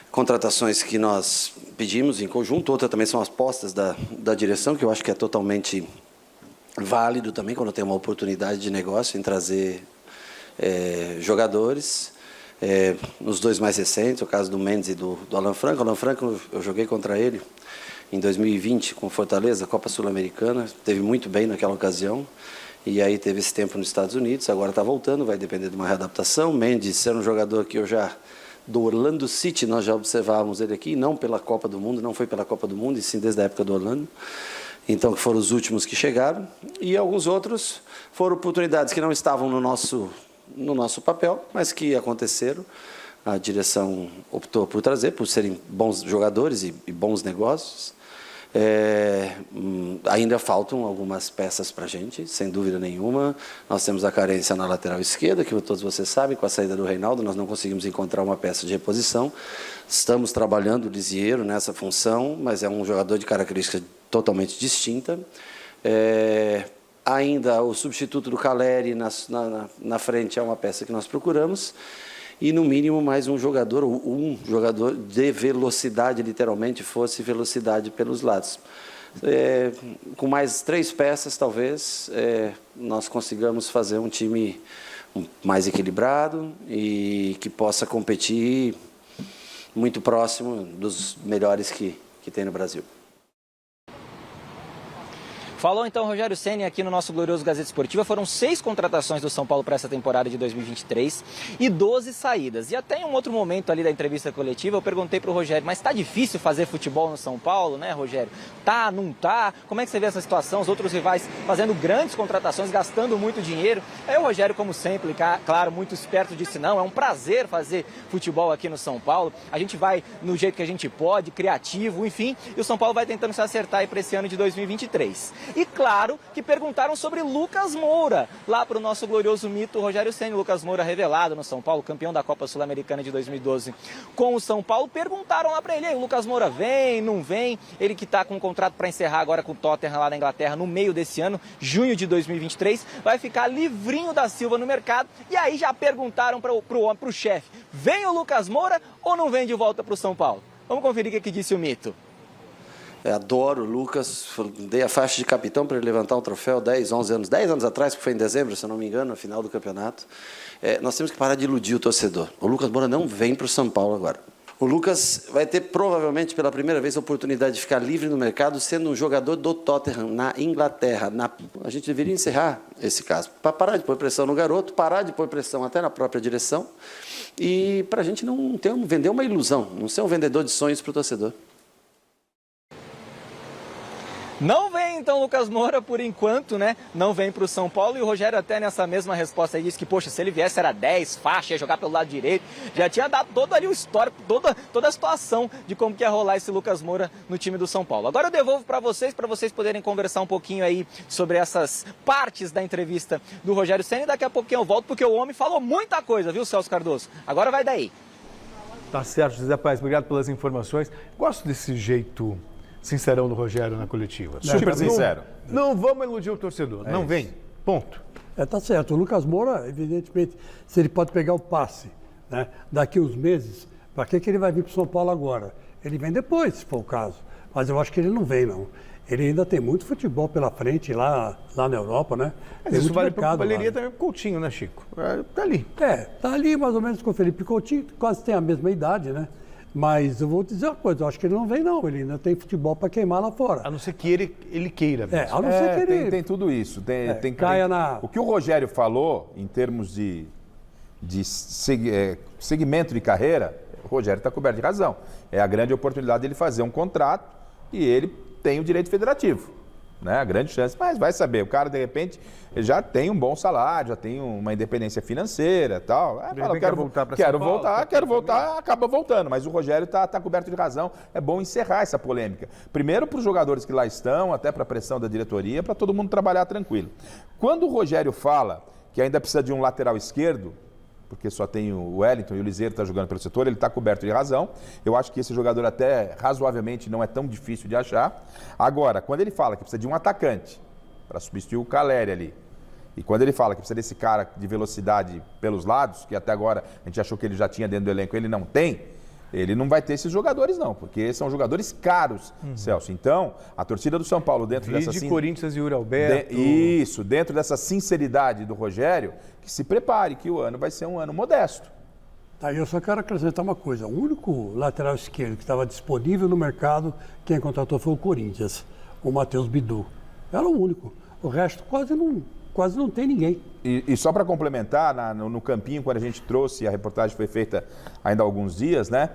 contratações que nós pedimos em conjunto, outras também são as apostas da direção, que eu acho que é totalmente válido também quando tem uma oportunidade de negócio em trazer jogadores. Nos dois mais recentes, o caso do Mendes e do Alan Franco. Alan Franco, eu joguei contra ele em 2020 com Fortaleza, Copa Sul-Americana, teve muito bem naquela ocasião, e aí teve esse tempo nos Estados Unidos, agora está voltando, vai depender de uma readaptação. Mendes era um jogador que do Orlando City, nós já observávamos ele aqui, não pela Copa do Mundo, não foi pela Copa do Mundo, e sim desde a época do Orlando, então que foram os últimos que chegaram, e alguns outros foram oportunidades que não estavam no nosso papel, mas que aconteceram. A direção optou por trazer, por serem bons jogadores e bons negócios. Ainda faltam algumas peças para a gente, sem dúvida nenhuma. Nós temos a carência na lateral esquerda, que todos vocês sabem, com a saída do Reinaldo, nós não conseguimos encontrar uma peça de reposição. Estamos trabalhando o Lisieiro nessa função, mas é um jogador de característica totalmente distinta. Ainda o substituto do Caleri na frente é uma peça que nós procuramos. E, no mínimo, mais um jogador de velocidade, literalmente, fosse velocidade pelos lados. Com mais 3 peças, talvez, nós consigamos fazer um time mais equilibrado e que possa competir muito próximo dos melhores que tem no Brasil. Falou então Rogério Ceni aqui no nosso glorioso Gazeta Esportiva. Foram 6 contratações do São Paulo para essa temporada de 2023 e 12 saídas. E até em um outro momento ali da entrevista coletiva eu perguntei para o Rogério, mas está difícil fazer futebol no São Paulo, né, Rogério? Tá, não tá? Como é que você vê essa situação? Os outros rivais fazendo grandes contratações, gastando muito dinheiro. Aí o Rogério, como sempre, claro, muito esperto, disse não, é um prazer fazer futebol aqui no São Paulo. A gente vai no jeito que a gente pode, criativo, enfim, e o São Paulo vai tentando se acertar aí para esse ano de 2023. E claro que perguntaram sobre Lucas Moura, lá para o nosso glorioso mito Rogério Ceni. Lucas Moura revelado no São Paulo, campeão da Copa Sul-Americana de 2012 com o São Paulo. Perguntaram lá para ele, o Lucas Moura vem, não vem? Ele que está com um contrato para encerrar agora com o Tottenham lá na Inglaterra no meio desse ano, junho de 2023, vai ficar livrinho da Silva no mercado. E aí já perguntaram para o chefe, vem o Lucas Moura ou não vem de volta para o São Paulo? Vamos conferir o que disse o mito. Adoro o Lucas, dei a faixa de capitão para ele levantar um troféu 10 anos atrás, que foi em dezembro, se eu não me engano, no final do campeonato. Nós temos que parar de iludir o torcedor. O Lucas Moura não vem para o São Paulo agora. O Lucas vai ter provavelmente pela primeira vez a oportunidade de ficar livre no mercado sendo um jogador do Tottenham na Inglaterra. A gente deveria encerrar esse caso, para parar de pôr pressão no garoto, parar de pôr pressão até na própria direção e para a gente não vender uma ilusão, não ser um vendedor de sonhos para o torcedor. Não vem então Lucas Moura por enquanto, né? Não vem para o São Paulo, e o Rogério até nessa mesma resposta aí disse que, poxa, se ele viesse era 10, faixa, ia jogar pelo lado direito. Já tinha dado todo ali o histórico, toda a situação de como que ia rolar esse Lucas Moura no time do São Paulo. Agora eu devolvo para vocês poderem conversar um pouquinho aí sobre essas partes da entrevista do Rogério Ceni. Daqui a pouquinho eu volto, porque o homem falou muita coisa, viu, Celso Cardoso? Agora vai daí. Tá certo, José Paes, obrigado pelas informações. Gosto desse jeito sincerão do Rogério na coletiva. Super sincero. Não vamos iludir o torcedor, não vem, ponto. Tá certo. O Lucas Moura, evidentemente, se ele pode pegar o passe, né, daqui uns meses, para que ele vai vir para o São Paulo agora? Ele vem depois, se for o caso. Mas eu acho que ele não vem, não. Ele ainda tem muito futebol pela frente lá na Europa, né? Mas isso vale para o Valeria também, Coutinho, né, Chico? Tá ali. Tá ali mais ou menos com o Felipe Coutinho, quase tem a mesma idade, né? Mas eu vou dizer uma coisa, eu acho que ele não vem, não. Ele ainda tem futebol para queimar lá fora. A não ser que ele queira mesmo. A não ser que ele... Tem tudo isso. O que o Rogério falou em termos de segmento de carreira, o Rogério está coberto de razão. É a grande oportunidade dele fazer um contrato e ele tem o direito federativo, né? A grande chance, mas vai saber, o cara de repente ele já tem um bom salário, já tem uma independência financeira e tal. Fala, quero voltar, acaba voltando, mas o Rogério está coberto de razão. É bom encerrar essa polêmica. Primeiro para os jogadores que lá estão, até para a pressão da diretoria, para todo mundo trabalhar tranquilo. Quando o Rogério fala que ainda precisa de um lateral esquerdo, porque só tem o Wellington e o Liseiro está jogando pelo setor, ele está coberto de razão. Eu acho que esse jogador até razoavelmente não é tão difícil de achar. Agora, quando ele fala que precisa de um atacante para substituir o Caleri ali, e quando ele fala que precisa desse cara de velocidade pelos lados, que até agora a gente achou que ele já tinha dentro do elenco, ele não tem, ele não vai ter esses jogadores não, porque são jogadores caros, Celso. Então, a torcida do São Paulo dentro dessa... de Corinthians e Yuri Alberto. Dentro dessa sinceridade do Rogério, que se prepare, que o ano vai ser um ano modesto. Tá, eu só quero acrescentar uma coisa. O único lateral esquerdo que estava disponível no mercado, quem contratou foi o Corinthians, o Matheus Bidu. Era o único. O resto quase não tem ninguém. E só para complementar, no campinho, quando a gente trouxe, a reportagem foi feita ainda há alguns dias, né?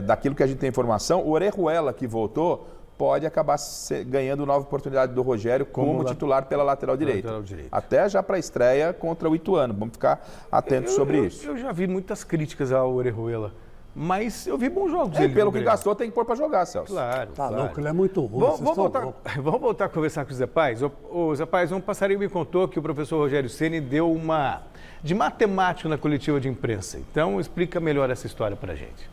Daquilo que a gente tem informação, o Orejuela, que voltou, pode acabar ganhando nova oportunidade do Rogério como titular pela lateral direita. Até já para a estreia contra o Ituano. Vamos ficar atentos sobre isso. Eu já vi muitas críticas ao Orejuela, mas eu vi bons jogos. Pelo que gastou, tem que pôr para jogar, Celso. Claro. Tá louco, ele é muito ruim. Vamos voltar a conversar com o Zé Paes. O Zé Paes, um passarinho me contou que o professor Rogério Ceni deu uma de matemática na coletiva de imprensa. Então, explica melhor essa história para a gente.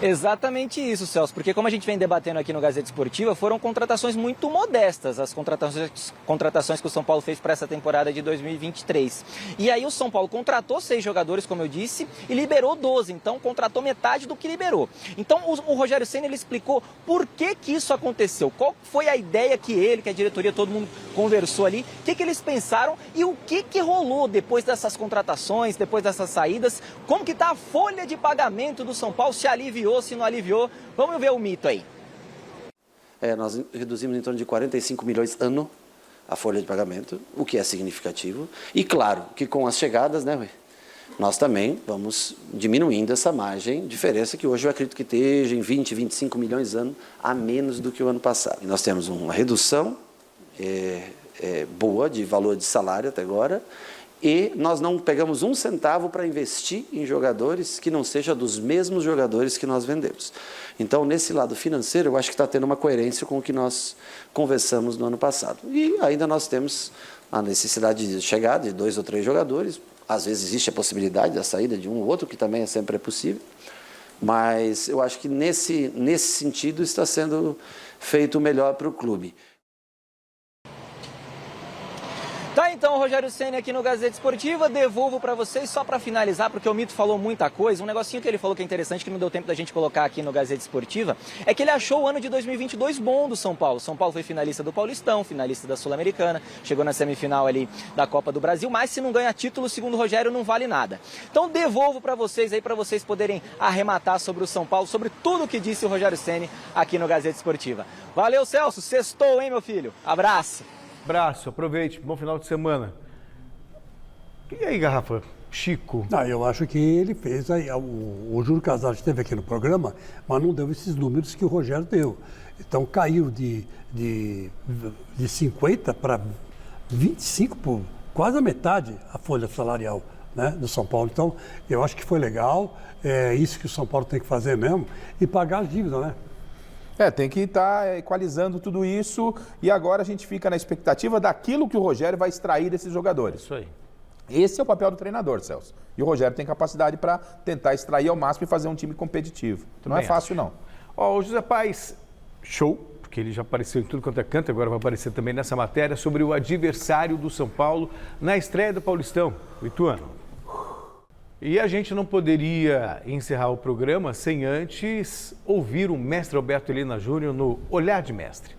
Exatamente isso, Celso, porque como a gente vem debatendo aqui no Gazeta Esportiva, foram contratações muito modestas, as contratações que o São Paulo fez para essa temporada de 2023. E aí o São Paulo contratou 6 jogadores, como eu disse, e liberou 12, então contratou metade do que liberou. Então o Rogério Ceni, ele explicou por que isso aconteceu, qual foi a ideia que a diretoria, todo mundo conversou ali, o que eles pensaram e o que rolou depois dessas contratações, depois dessas saídas, como que está a folha de pagamento do São Paulo, se aliviou, se não aliviou. Vamos ver o mito aí. Nós reduzimos em torno de 45 milhões ano a folha de pagamento, o que é significativo. E claro que com as chegadas, né, nós também vamos diminuindo essa margem, diferença que hoje eu acredito que esteja em 20, 25 milhões ano a menos do que o ano passado. E nós temos uma redução boa de valor de salário até agora, e nós não pegamos um centavo para investir em jogadores que não seja dos mesmos jogadores que nós vendemos. Então, nesse lado financeiro, eu acho que está tendo uma coerência com o que nós conversamos no ano passado. E ainda nós temos a necessidade de chegada de 2 ou 3 jogadores. Às vezes existe a possibilidade da saída de um ou outro, que também sempre é possível. Mas eu acho que nesse sentido está sendo feito o melhor para o clube. Tá, então, Rogério Ceni aqui no Gazeta Esportiva, devolvo para vocês só para finalizar, porque o Mito falou muita coisa. Um negocinho que ele falou que é interessante, que não deu tempo da gente colocar aqui no Gazeta Esportiva, é que ele achou o ano de 2022 bom do São Paulo. São Paulo foi finalista do Paulistão, finalista da Sul-Americana, chegou na semifinal ali da Copa do Brasil, mas se não ganha título, segundo o Rogério, não vale nada. Então, devolvo para vocês aí, para vocês poderem arrematar sobre o São Paulo, sobre tudo que disse o Rogério Ceni aqui no Gazeta Esportiva. Valeu, Celso, sextou, hein, meu filho? Abraço. Abraço, aproveite, bom final de semana. E aí, Garrafa? Chico. Eu acho que ele fez, o Júlio Casares esteve aqui no programa, mas não deu esses números que o Rogério deu. Então caiu de 50 para 25, por quase a metade a folha salarial, né, do São Paulo. Então eu acho que foi legal, é isso que o São Paulo tem que fazer mesmo, e pagar as dívidas, né? Tem que estar equalizando tudo isso e agora a gente fica na expectativa daquilo que o Rogério vai extrair desses jogadores. Isso aí. Esse é o papel do treinador, Celso. E o Rogério tem capacidade para tentar extrair ao máximo e fazer um time competitivo. Não é fácil, não. O José Paes, show, porque ele já apareceu em tudo quanto é canto, agora vai aparecer também nessa matéria sobre o adversário do São Paulo na estreia do Paulistão, o Ituano. E a gente não poderia encerrar o programa sem antes ouvir o mestre Alberto Helena Júnior no Olhar de Mestre.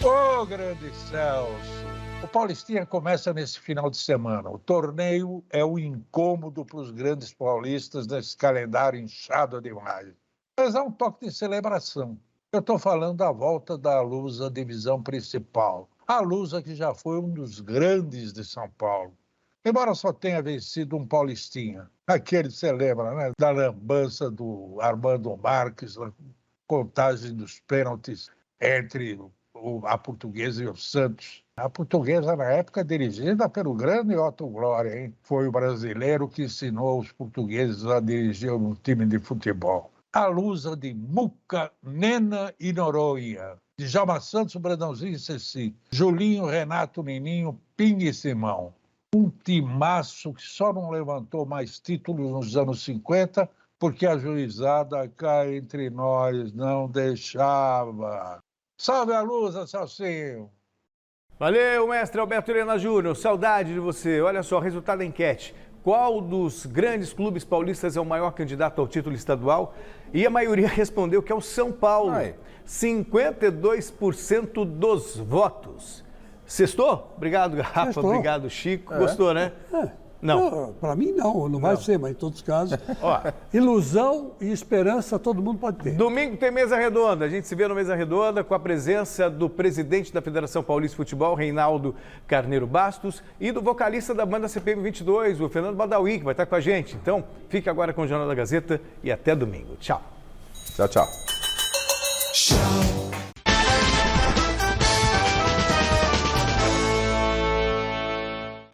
Ô, grande Celso! O Paulistinha começa nesse final de semana. O torneio é um incômodo para os grandes paulistas nesse calendário inchado demais. Mas há um toque de celebração. Eu estou falando da volta da Lusa à divisão principal. A Lusa que já foi um dos grandes de São Paulo. Embora só tenha vencido um paulistinha. Aquele, você lembra, né? Da lambança do Armando Marques, na contagem dos pênaltis entre a Portuguesa e o Santos. A Portuguesa, na época, dirigida pelo grande Otto Glória, hein? Foi o brasileiro que ensinou os portugueses a dirigir um time de futebol. A Lusa de Muca, Nena e Noronha. Djalma Santos, Brandãozinho e Ceci. Julinho, Renato, Nininho, Pingue e Simão. Um timaço que só não levantou mais títulos nos anos 50 porque a juizada cá entre nós não deixava. Salve a Lusa, Celcinho! Valeu, mestre Alberto Helena Júnior, saudade de você. Olha só, resultado da enquete. Qual dos grandes clubes paulistas é o maior candidato ao título estadual? E a maioria respondeu que é o São Paulo. 52% dos votos. Sextou? Obrigado, Rafa. Sextou. Obrigado, Chico. Gostou, né? Não, para mim não vai ser, mas em todos os casos. Ilusão e esperança todo mundo pode ter. Domingo tem mesa redonda. A gente se vê no Mesa Redonda com a presença do presidente da Federação Paulista de Futebol, Reinaldo Carneiro Bastos, e do vocalista da banda CPM 22, o Fernando Badawi, que vai estar com a gente. Então, fique agora com o Jornal da Gazeta e até domingo. Tchau. Tchau, tchau.